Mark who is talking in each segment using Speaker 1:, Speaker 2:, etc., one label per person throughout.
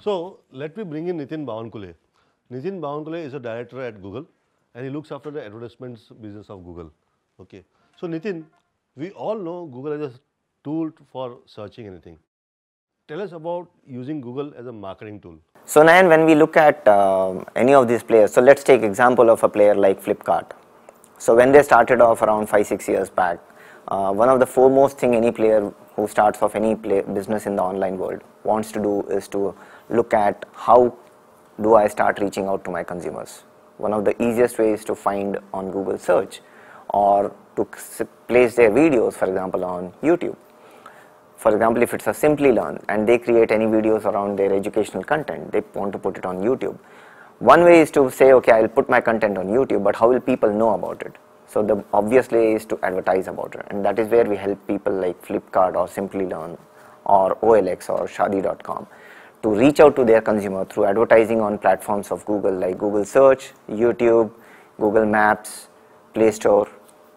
Speaker 1: So let me bring in Nitin Bawankule. Nitin Bawankule is a director at Google and he looks after the advertisements business of Google. Okay. So Nitin, we all know Google as a tool for searching anything. Tell us about using Google as a marketing tool.
Speaker 2: So Nayan, when we look at any of these players, so let's take example of a player like Flipkart. So when they started off around 5-6 years back, one of the foremost thing any player who starts off any business in the online world wants to do is to look at how do I start reaching out to my consumers. One of the easiest ways to find on Google search or to place their videos, for example, on YouTube. For example, if it's a Simply Learn and they create any videos around their educational content, they want to put it on YouTube. One way is to say, okay, I'll put my content on YouTube, but how will people know about it? So the obvious way is to advertise about it, and that is where we help people like Flipkart or Simply Learn or OLX or Shadi.com to reach out to their consumer through advertising on platforms of Google like Google Search, YouTube, Google Maps, Play Store.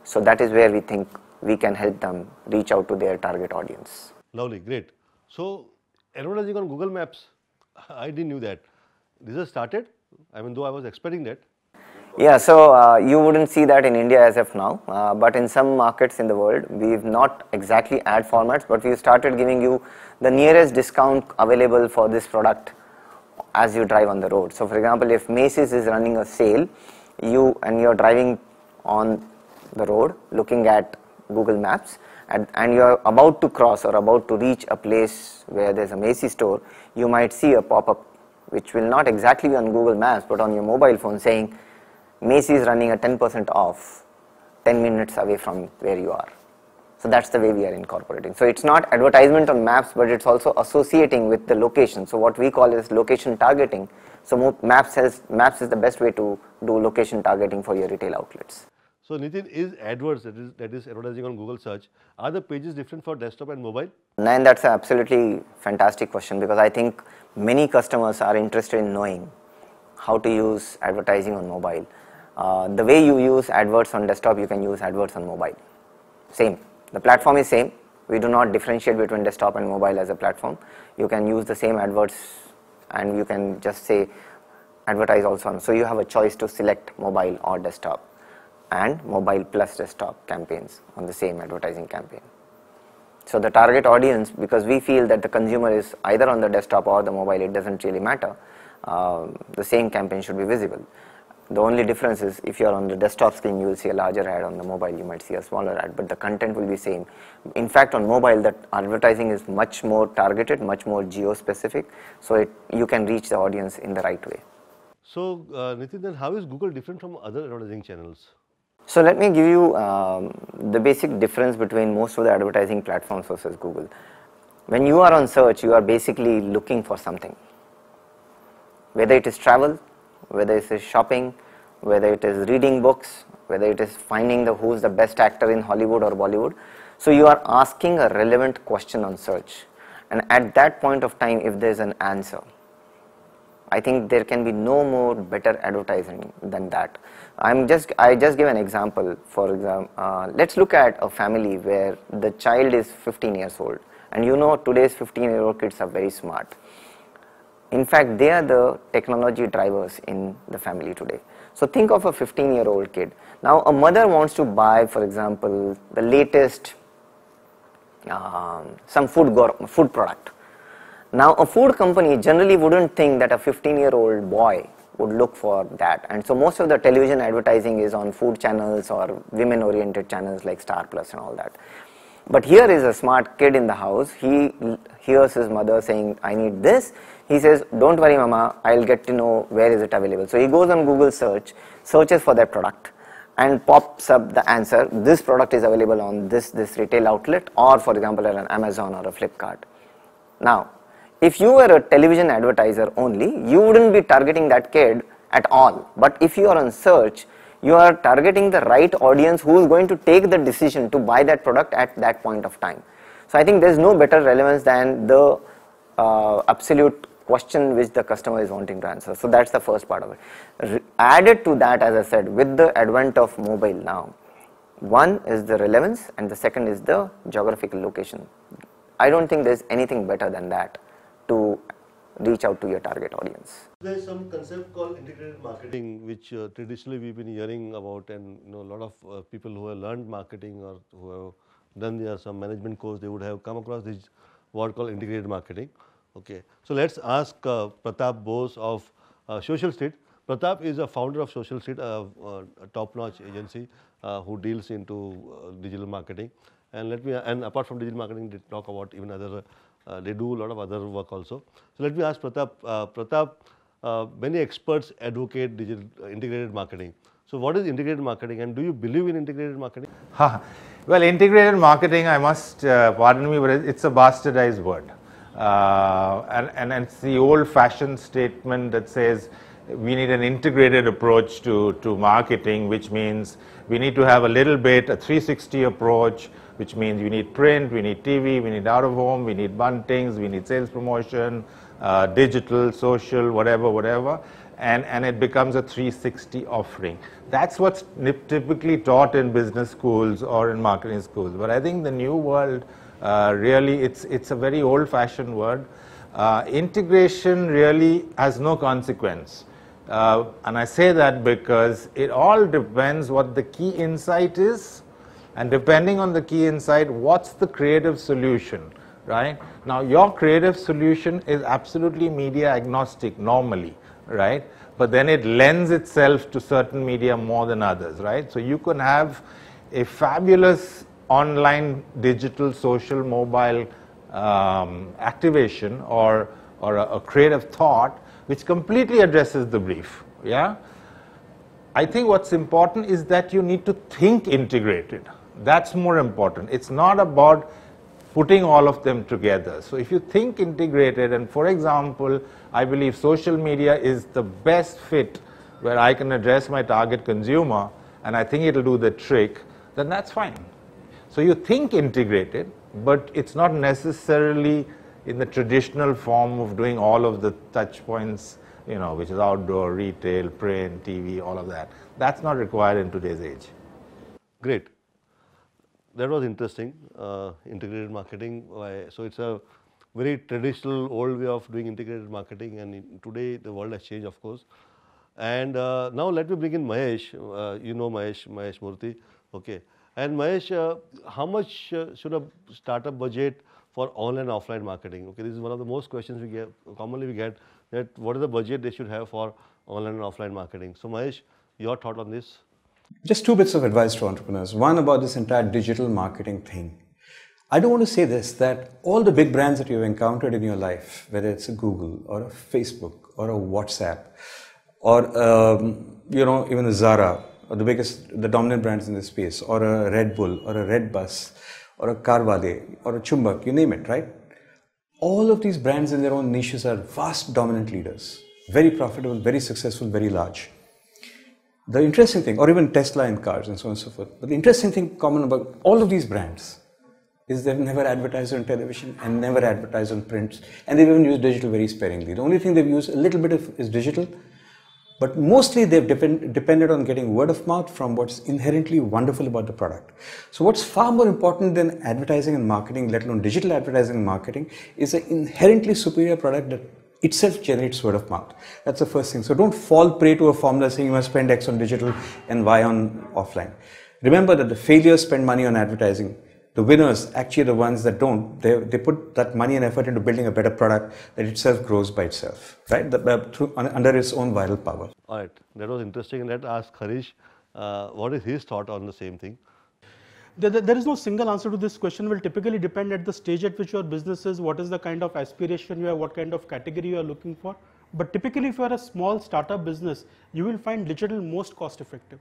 Speaker 2: So that is where we think we can help them reach out to their target audience.
Speaker 1: Lovely, great. So advertising on Google Maps, I didn't knew that. This has started, I mean, though I was expecting that.
Speaker 2: Yeah, so you wouldn't see that in India as of now, but in some markets in the world, we've not exactly ad formats, but we've started giving you the nearest discount available for this product as you drive on the road. So for example, if Macy's is running a sale, you're driving on the road looking at Google Maps and you're about to cross or about to reach a place where there's a Macy's store, you might see a pop-up which will not exactly be on Google Maps but on your mobile phone saying Macy's is running a 10% off 10 minutes away from where you are. So that's the way we are incorporating. So it's not advertisement on maps, but it's also associating with the location. So what we call is location targeting. So maps is the best way to do location targeting for your retail outlets.
Speaker 1: So Nitin, is AdWords, that is advertising on Google search, are the pages different for desktop and mobile?
Speaker 2: And that's an absolutely fantastic question, because I think many customers are interested in knowing how to use advertising on mobile. The way you use AdWords on desktop, you can use AdWords on mobile. Same. The platform is same. We do not differentiate between desktop and mobile as a platform. You can use the same AdWords and you can just say advertise also on. So you have a choice to select mobile or desktop and mobile plus desktop campaigns on the same advertising campaign. So the target audience, because we feel that the consumer is either on the desktop or the mobile, it doesn't really matter. The same campaign should be visible. The only difference is if you are on the desktop screen, you will see a larger ad. On the mobile, you might see a smaller ad, but the content will be same. In fact, on mobile, that advertising is much more targeted, much more geo-specific, so you can reach the audience in the right way.
Speaker 1: So Nitin, then how is Google different from other advertising channels?
Speaker 2: So let me give you the basic difference between most of the advertising platforms versus Google. When you are on search, you are basically looking for something. Whether it is travel, whether it is shopping, whether it is reading books, whether it is finding who's the best actor in Hollywood or Bollywood. So you are asking a relevant question on search. And at that point of time, if there is an answer, I think there can be no more better advertising than that. I just give an example. For example, let's look at a family where the child is 15 years old. And you know today's 15-year-old kids are very smart. In fact, they are the technology drivers in the family today. So think of a 15-year-old kid. Now a mother wants to buy, for example, the latest some food product. Now a food company generally wouldn't think that a 15-year-old boy would look for that. And so most of the television advertising is on food channels or women-oriented channels like Star Plus and all that. But here is a smart kid in the house. He hears his mother saying, I need this. He says, don't worry mama, I'll get to know where is it available. So he goes on Google search, searches for that product and pops up the answer, this product is available on this retail outlet, or for example at an Amazon or a Flipkart. Now, if you were a television advertiser only, you wouldn't be targeting that kid at all. But if you are on search, you are targeting the right audience who is going to take the decision to buy that product at that point of time. So I think there is no better relevance than the absolute question which the customer is wanting to answer. So that's the first part of it. Added to that, as I said, with the advent of mobile now, one is the relevance and the second is the geographical location. I don't think there's anything better than that to reach out to your target audience.
Speaker 1: There is some concept called integrated marketing, which traditionally we've been hearing about, and a lot of people who have learned marketing or who have done some management course, they would have come across this word called integrated marketing. Okay, so let's ask Pratap Bose of Social Street. Pratap is a founder of Social Street, a top-notch agency who deals into digital marketing. And apart from digital marketing, they talk about even other. They do a lot of other work also. So let me ask Pratap. Many experts advocate digital integrated marketing. So what is integrated marketing, and do you believe in integrated marketing?
Speaker 3: Well, integrated marketing, I must pardon me, but it's a bastardized word. And it's the old-fashioned statement that says we need an integrated approach to marketing, which means we need to have a little bit, a 360 approach, which means we need print, we need TV, we need out of home, we need buntings, we need sales promotion, digital, social, whatever, and it becomes a 360 offering. That's what's typically taught in business schools or in marketing schools. But I think the new world, really, it's a very old-fashioned word. Integration really has no consequence. And I say that because it all depends what the key insight is, and depending on the key insight, what's the creative solution, right? Now, your creative solution is absolutely media agnostic normally, right? But then it lends itself to certain media more than others, right? So you can have a fabulous online, digital, social, mobile activation or a creative thought which completely addresses the brief, yeah? I think what's important is that you need to think integrated. That's more important. It's not about putting all of them together. So if you think integrated, and for example, I believe social media is the best fit where I can address my target consumer, and I think it'll do the trick, then that's fine. So you think integrated, but it's not necessarily in the traditional form of doing all of the touch points, which is outdoor, retail, print, TV, all of that. That's not required in today's age.
Speaker 1: Great. That was interesting, integrated marketing. So it's a very traditional old way of doing integrated marketing, and today the world has changed, of course. And now let me bring in Mahesh. Mahesh Murthy. Okay. And Mahesh, how much should a startup budget for online offline marketing? Okay, this is one of the most questions commonly we get, that what is the budget they should have for online and offline marketing? So Mahesh, your thought on this?
Speaker 4: Just two bits of advice to entrepreneurs. One, about this entire digital marketing thing. I don't want to say this, that all the big brands that you've encountered in your life, whether it's a Google or a Facebook or a WhatsApp or even a Zara, or the dominant brands in this space, or a Red Bull or a Red Bus or a Carvale or a Chumbak, you name it, right? All of these brands in their own niches are vast dominant leaders, very profitable, very successful, very large. The interesting thing, or even Tesla in cars and so on and so forth, but the interesting thing common about all of these brands is they've never advertised on television and never advertised on print, and they've even used digital very sparingly. The only thing they've used a little bit of is digital, but mostly they've depended on getting word of mouth from what's inherently wonderful about the product. So what's far more important than advertising and marketing, let alone digital advertising and marketing, is an inherently superior product that itself generates word of mouth. That's the first thing. So don't fall prey to a formula saying you must spend X on digital and Y on offline. Remember that the failures spend money on advertising. The winners actually are the ones that don't. They put that money and effort into building a better product that itself grows by itself, right? Under its own viral power.
Speaker 1: All right, that was interesting. And let's ask Harish, what is his thought on the same thing?
Speaker 5: There is no single answer to this question. Will typically depend at the stage at which your business is, what is the kind of aspiration you have, what kind of category you are looking for. But typically if you are a small startup business, you will find digital most cost effective.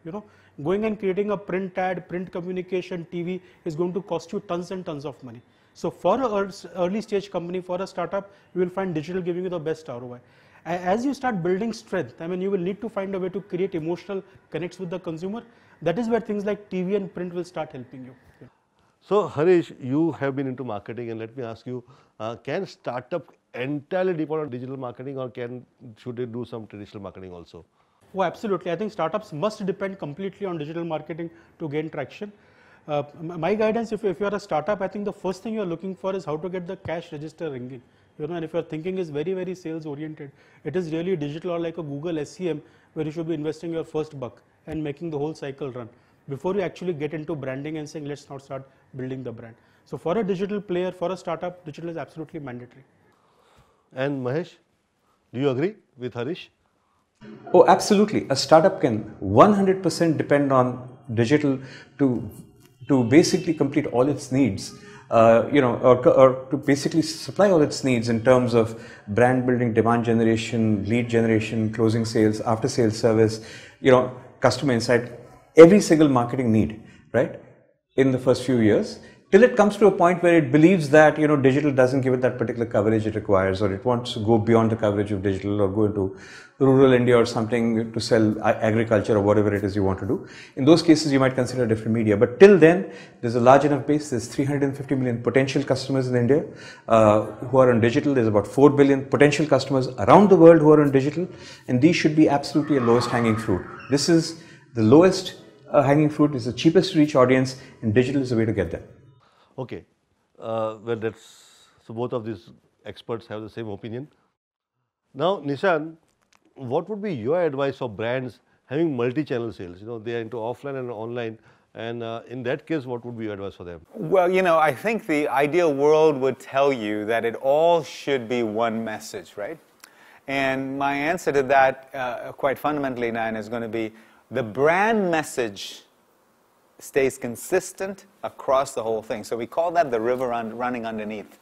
Speaker 5: Going and creating a print ad, print communication, TV is going to cost you tons and tons of money. So for an early stage company, for a startup, you will find digital giving you the best ROI. As you start building strength, you will need to find a way to create emotional connects with the consumer. That is where things like TV and print will start helping you. Yeah.
Speaker 1: So Harish, you have been into marketing, and let me ask you, can startup entirely depend on digital marketing, or should they do some traditional marketing also?
Speaker 5: Oh, absolutely. I think startups must depend completely on digital marketing to gain traction. My guidance, if you are a startup, I think the first thing you are looking for is how to get the cash register ringing. and if your thinking is very, very sales oriented, it is really digital or like a Google SEM where you should be investing your first buck and making the whole cycle run before you actually get into branding and saying, let's now start building the brand. So for a digital player, for a startup, digital is absolutely mandatory.
Speaker 1: And Mahesh, do you agree with Harish?
Speaker 4: Oh, absolutely. A startup can 100% depend on digital to basically complete all its needs, or to basically supply all its needs in terms of brand building, demand generation, lead generation, closing sales, after sales service, customer insight, every single marketing need, right, in the first few years, till it comes to a point where it believes that, digital doesn't give it that particular coverage it requires, or it wants to go beyond the coverage of digital or go into rural India or something to sell agriculture or whatever it is you want to do. In those cases, you might consider different media. But till then, there's a large enough base. There's 350 million potential customers in India who are on digital. There's about 4 billion potential customers around the world who are on digital. And these should be absolutely a lowest hanging fruit. This is the lowest hanging fruit, is the cheapest to reach audience, and digital is the way to get there.
Speaker 1: Okay, well, so both of these experts have the same opinion. Now, Nishan, what would be your advice for brands having multi-channel sales? They are into offline and online, and in that case, what would be your advice for them?
Speaker 6: Well, I think the ideal world would tell you that it all should be one message, right? And my answer to that, quite fundamentally, Nayan, is going to be the brand message stays consistent across the whole thing. So we call that the river running underneath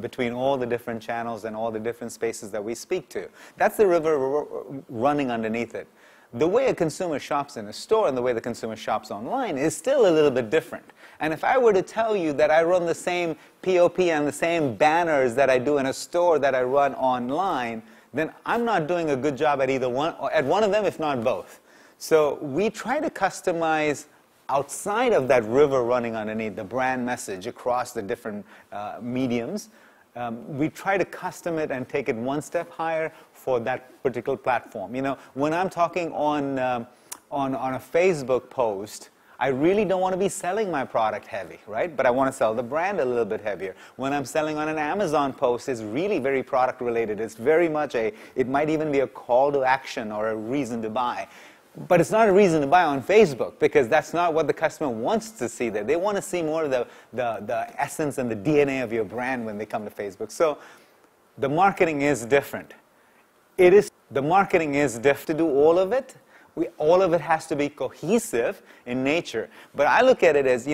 Speaker 6: between all the different channels and all the different spaces that we speak to. That's the river running underneath it. The way a consumer shops in a store and the way the consumer shops online is still a little bit different. And if I were to tell you that I run the same POP and the same banners that I do in a store that I run online, then I'm not doing a good job at either one, or at one of them, if not both. So we try to customize outside of that river running underneath, the brand message across the different mediums. We try to custom it and take it one step higher for that particular platform. When I'm talking on a Facebook post, I really don't want to be selling my product heavy, right? But I want to sell the brand a little bit heavier. When I'm selling on an Amazon post, it's really very product related. It's very much it might even be a call to action or a reason to buy. But it's not a reason to buy on Facebook, because that's not what the customer wants to see there. They want to see more of the essence and the DNA of your brand when they come to Facebook. So the marketing is different. The marketing is different to do all of it. All of it has to be cohesive in nature. But I look at it as,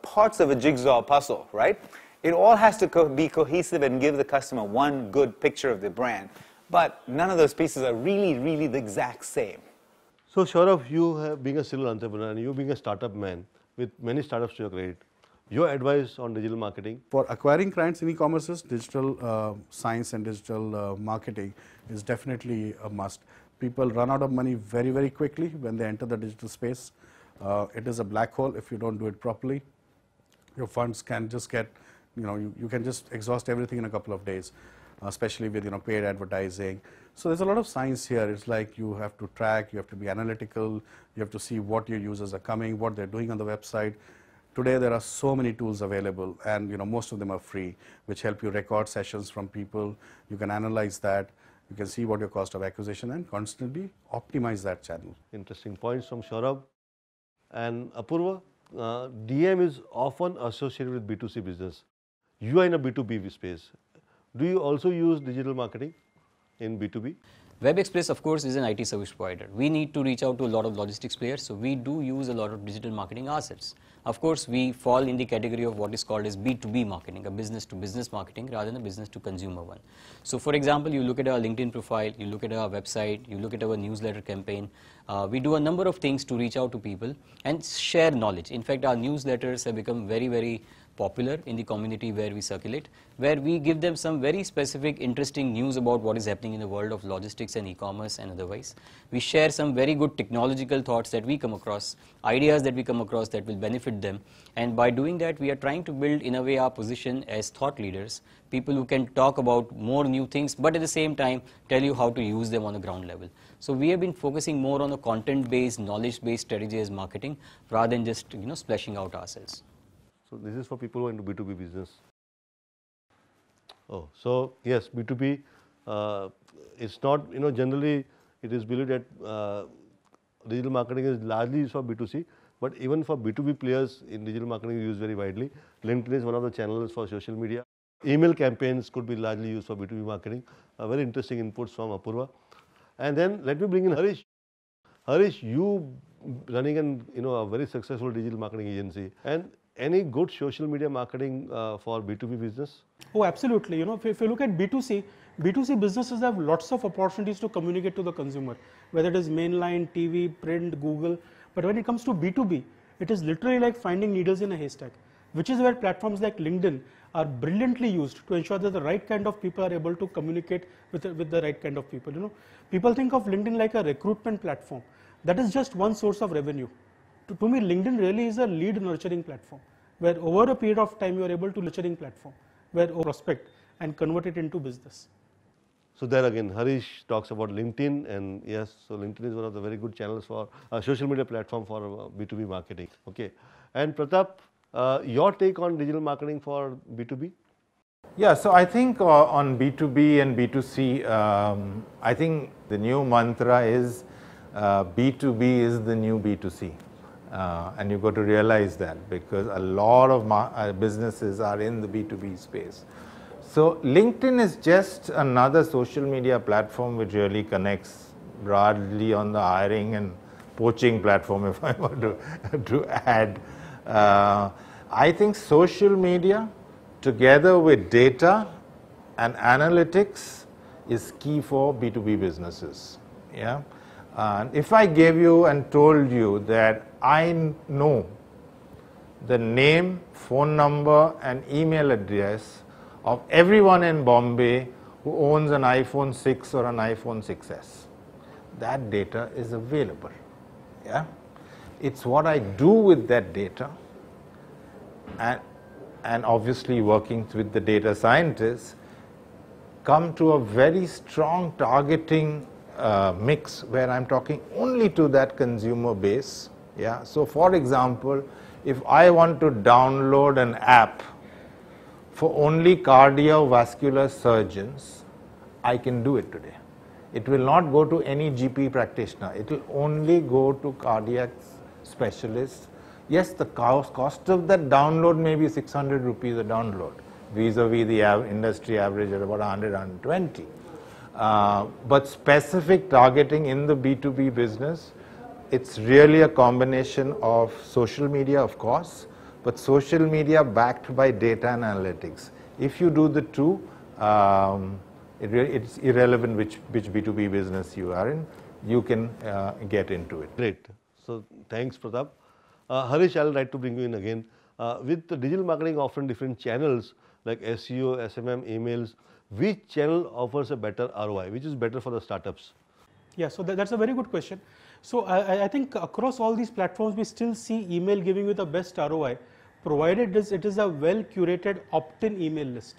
Speaker 6: parts of a jigsaw puzzle, right? It all has to be cohesive and give the customer one good picture of the brand. But none of those pieces are really, really the exact same.
Speaker 1: So, Saurabh, you being a serial entrepreneur and you being a startup man with many startups to your credit, your advice on digital marketing?
Speaker 7: For acquiring clients in e-commerces, digital science and digital marketing is definitely a must. People run out of money very, very quickly when they enter the digital space. It is a black hole if you don't do it properly. Your funds can just get, you can just exhaust everything in a couple of days, especially with, paid advertising. So there's a lot of science here. It's like you have to track, you have to be analytical, you have to see what your users are coming, what they're doing on the website. Today there are so many tools available, and most of them are free, which help you record sessions from people. You can analyze that. You can see what your cost of acquisition and constantly optimize that channel.
Speaker 1: Interesting points from Saurabh. And Apurva, DM is often associated with B2C business. You are in a B2B space. Do you also use digital marketing in B2B?
Speaker 8: Web Express, of course, is an IT service provider. We need to reach out to a lot of logistics players, so we do use a lot of digital marketing ourselves. Of course, we fall in the category of what is called as B2B marketing, a business-to-business marketing rather than a business-to-consumer one. So, for example, you look at our LinkedIn profile, you look at our website, you look at our newsletter campaign. We do a number of things to reach out to people and share knowledge. In fact, our newsletters have become very, very popular in the community where we circulate, where we give them some very specific, interesting news about what is happening in the world of logistics and e-commerce and otherwise. We share some very good technological thoughts that we come across, ideas that we come across that will benefit them. And by doing that, we are trying to build, in a way, our position as thought leaders, people who can talk about more new things, but at the same time, tell you how to use them on the ground level. So we have been focusing more on a content-based, knowledge-based strategy as marketing, rather than just, splashing out ourselves.
Speaker 1: So this is for people who are into B2B business. Oh, so yes, B2B, it's not, generally it is believed that digital marketing is largely used for B2C, but even for B2B players in digital marketing is used very widely. LinkedIn is one of the channels for social media. Email campaigns could be largely used for B2B marketing. Very interesting inputs from Apurva. And then let me bring in Harish. Harish, you running a very successful digital marketing agency, and any good social media marketing for B2B business?
Speaker 5: Oh, absolutely. If you look at B2C, B2C businesses have lots of opportunities to communicate to the consumer, whether it is mainline, TV, print, Google. But when it comes to B2B, it is literally like finding needles in a haystack, which is where platforms like LinkedIn are brilliantly used to ensure that the right kind of people are able to communicate with the right kind of people. People think of LinkedIn like a recruitment platform. That is just one source of revenue. To me, LinkedIn really is a lead nurturing platform, where over a period of time you are able to nurturing platform, where prospect and convert it into business.
Speaker 1: So there again, Harish talks about LinkedIn, and yes, so LinkedIn is one of the very good channels for social media platform for B2B marketing. Okay, and Pratap, your take on digital marketing for B2B?
Speaker 3: Yeah, so I think on B2B and B2C, I think the new mantra is B2B is the new B2C. And you've got to realize that, because a lot of businesses are in the B2B space. So LinkedIn is just another social media platform which really connects broadly on the hiring and poaching platform, if I want to add. I think social media together with data and analytics is key for B2B businesses. Yeah. And if I gave you and told you that I know the name, phone number and email address of everyone in Bombay who owns an iPhone 6 or an iPhone 6s, that data is available. Yeah? It's what I do with that data, and obviously working with the data scientists, come to a very strong targeting mix where I'm talking only to that consumer base. Yeah. So for example, if I want to download an app for only cardiovascular surgeons, I can do it today. It will not go to any GP practitioner. It will only go to cardiac specialists. Yes, the cost of that download may be 600 rupees a download, vis-a-vis the industry average at about 100, 120. But specific targeting in the B2B business, it's really a combination of social media, of course, but social media backed by data and analytics. If you do the two, it's irrelevant which B2B business you are in, you can get into it.
Speaker 1: Great. So thanks, Pratap. Harish, I'll like to bring you in again. With the digital marketing often different channels like SEO, SMM, emails, which channel offers a better ROI? Which is better for the startups?
Speaker 5: Yeah, so that's a very good question. So I think across all these platforms, we still see email giving you the best ROI, provided it is a well curated opt-in email list.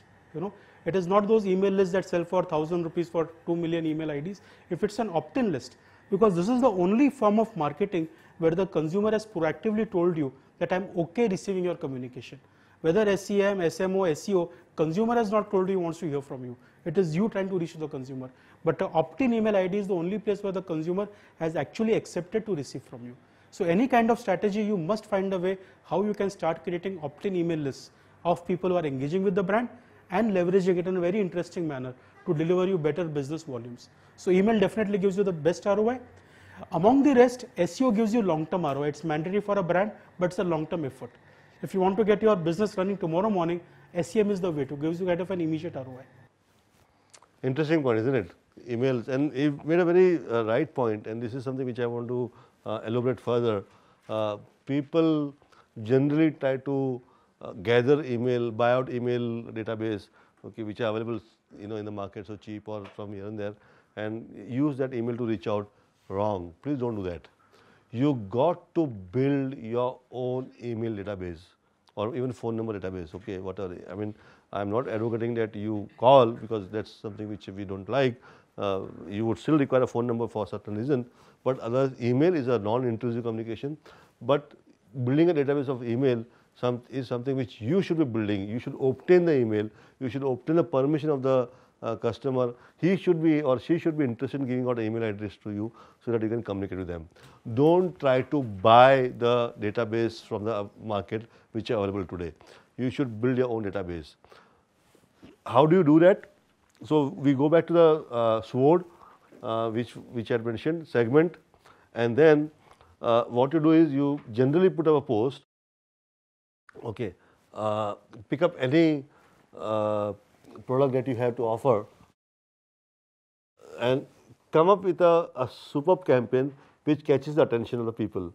Speaker 5: It is not those email lists that sell for 1,000 rupees for 2 million email IDs. If it's an opt-in list, because this is the only form of marketing where the consumer has proactively told you that I'm okay receiving your communication. Whether SEM, SMO, SEO, consumer has not told you he wants to hear from you. It is you trying to reach the consumer. But the opt-in email ID is the only place where the consumer has actually accepted to receive from you. So any kind of strategy, you must find a way how you can start creating opt-in email lists of people who are engaging with the brand and leveraging it in a very interesting manner to deliver you better business volumes. So email definitely gives you the best ROI. Among the rest, SEO gives you long-term ROI. It's mandatory for a brand, but it's a long-term effort. If you want to get your business running tomorrow morning, SEM is the way to give you kind of an immediate ROI.
Speaker 1: Interesting point, isn't it? Emails, and you made a very right point, and this is something which I want to elaborate further. People generally try to gather email, buy out email database, okay, which are available, in the market so cheap or from here and there, and use that email to reach out. Wrong. Please don't do that. You got to build your own email database or even phone number database. Okay, whatever. I mean, I'm not advocating that you call, because that's something which we don't like. You would still require a phone number for a certain reason, but otherwise email is a non-intrusive communication. But building a database of email is something which you should be building. You should obtain the email. You should obtain the permission of the customer. He should be or she should be interested in giving out an email address to you so that you can communicate with them. Don't try to buy the database from the market which are available today. You should build your own database. How do you do that? So we go back to the SWOT, which I had mentioned, segment, and then what you do is you generally put up a post. Okay, pick up any product that you have to offer and come up with a superb campaign which catches the attention of the people.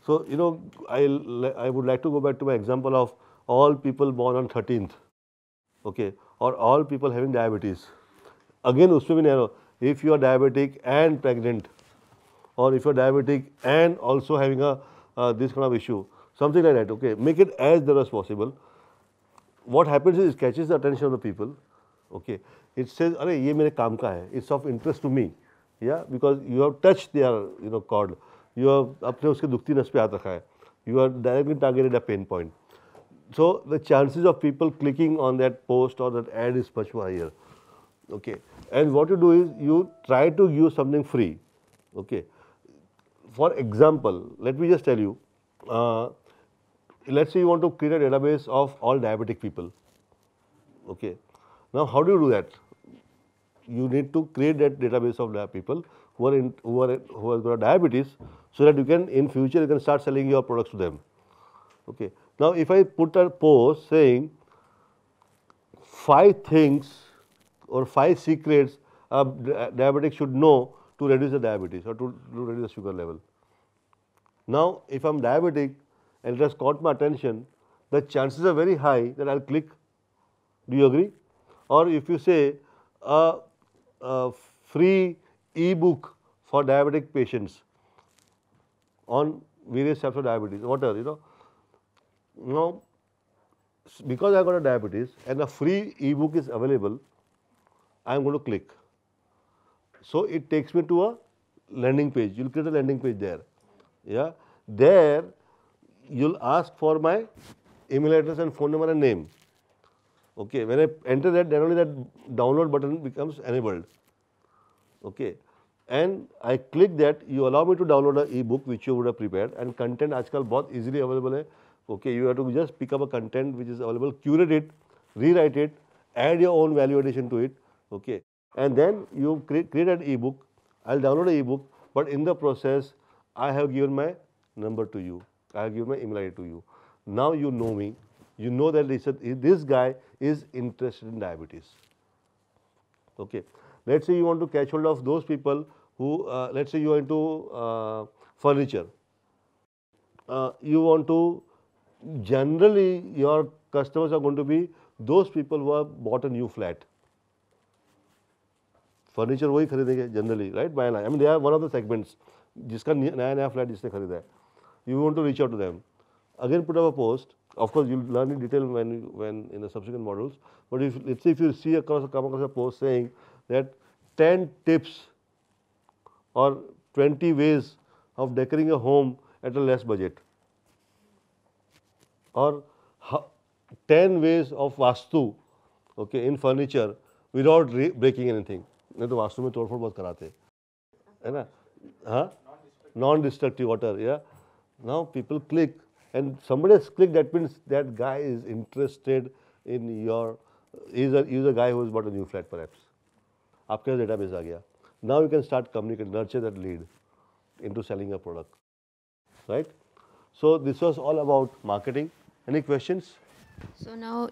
Speaker 1: So, you know, I would like to go back to my example of all people born on 13th, okay, or all people having diabetes. Again, usme bhi narrow. If you are diabetic and pregnant, or if you are diabetic and also having this kind of issue, something like that, okay, make it as narrow as possible. What happens is it catches the attention of the people, okay. It says, "Arey, ye mere kaam ka hai. It's of interest to me," yeah, because you have touched their, chord. You have apne uske dukti nas pe haath rakha hai. You are directly targeted a pain point. So the chances of people clicking on that post or that ad is much more higher, okay. And what you do is you try to use something free, okay. For example, let me just tell you, let's say you want to create a database of all diabetic people, okay. Now, how do you do that? You need to create that database of people who have got diabetes, so that you can in future you can start selling your products to them, okay. Now, if I put a post saying 5 things or 5 secrets a diabetic should know to reduce the diabetes or to reduce the sugar level. Now, if I'm diabetic and it has caught my attention, the chances are very high that I'll click. Do you agree? Or if you say a free e-book for diabetic patients on various types of diabetes, whatever, Now, because I got a diabetes and a free e-book is available, I am going to click. So it takes me to a landing page. You'll create a landing page there. Yeah. There you'll ask for my email address and phone number and name. Okay. When I enter that, then only that download button becomes enabled. Okay. And I click that, you allow me to download an e-book which you would have prepared, and content आजकल बहुत easily available है. Okay, you have to just pick up a content which is available, curate it, rewrite it, add your own value addition to it, okay, and then you create an ebook. I'll download an ebook, but in the process, I have given my number to you, I have given my email ID to you. Now you know me, you know that this guy is interested in diabetes. Okay, let's say you want to catch hold of those people who, let's say you are into furniture. You want to, generally your customers are going to be those people who have bought a new flat. Furniture वही खरीदेंगे generally, right? By and large. I mean, they are one of the segments जिसका नया flat जिसने खरीदा है. You want to reach out to them. Again, put up a post. Of course, you'll learn in detail when in the subsequent modules. But if let's say if you see come across a post saying that 10 tips or 20 ways of decorating a home at a less budget, or 10 ways of vastu, okay, in furniture without breaking anything. नहीं तो वास्तु में तोड़फोड़ बहुत कराते है ना, हाँ, non-destructive water, yeah. Now people click and somebody has clicked, that means that guy is interested in your, is a guy who has bought a new flat perhaps. आपके database आ गया. Now you can start communicating, nurture that lead into selling a product, right? So this was all about marketing. Any questions?
Speaker 9: So now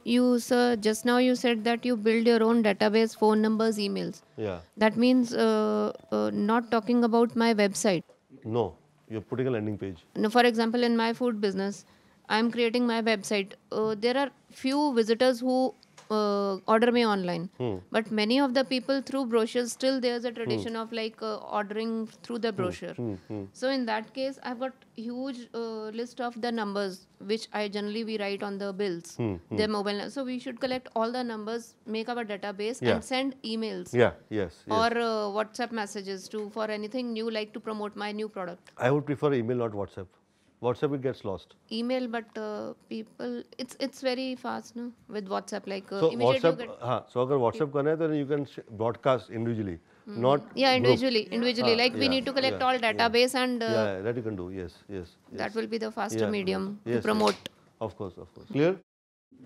Speaker 9: just now you said that you build your own database, phone numbers, emails.
Speaker 1: Yeah.
Speaker 9: That means not talking about my website.
Speaker 1: No, you're putting a landing page.
Speaker 9: No, for example, in my food business, I'm creating my website. There are few visitors who order me online, but many of the people through brochures, still there's a tradition of like ordering through the brochure. So in that case, I've got huge list of the numbers which I generally we write on the bills, their mobile. So we should collect all the numbers, make our database, and send emails.
Speaker 1: Yeah, yes.
Speaker 9: Or WhatsApp messages for anything new, like to promote my new product.
Speaker 1: I would prefer email, not WhatsApp. WhatsApp it gets lost.
Speaker 9: Email, but people, it's very fast, no? With WhatsApp, like
Speaker 1: So
Speaker 9: immediately you
Speaker 1: WhatsApp,
Speaker 9: get.
Speaker 1: so अगर WhatsApp करना है तो you can broadcast individually, not
Speaker 9: Yeah,
Speaker 1: group.
Speaker 9: individually. Like we
Speaker 1: yeah,
Speaker 9: need to collect
Speaker 1: yeah,
Speaker 9: all database and
Speaker 1: yeah, that you can do. Yes, yes.
Speaker 9: that will be the faster
Speaker 1: Yeah.
Speaker 9: medium
Speaker 1: Yes,
Speaker 9: to promote.
Speaker 1: yes. Of course, of course. Clear?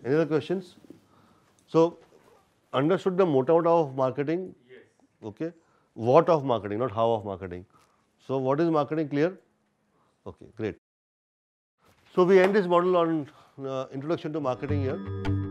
Speaker 1: Any other questions? So, understood the motto of marketing? Yes. Okay. What of marketing, not how of marketing. So, what is marketing? Clear? Okay, great. So, we end this model on introduction to marketing here.